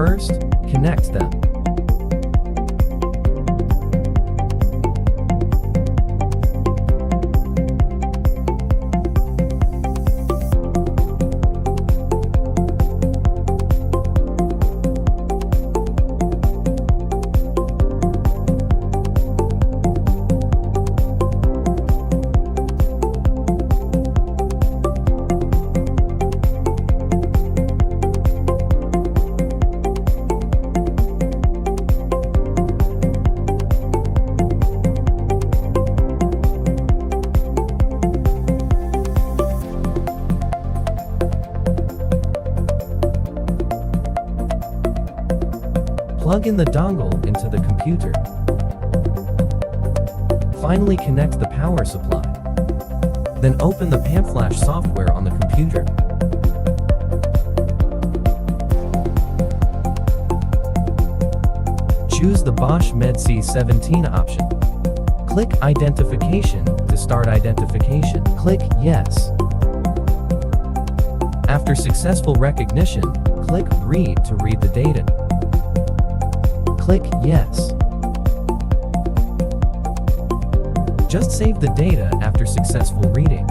First, connect them. Plug in the dongle into the computer. Finally connect the power supply. Then open the PAMFlash software on the computer. Choose the Bosch me17 option. Click Identification to start identification. Click Yes. After successful recognition, click Read to read the data. Click Yes. Just save the data after successful reading.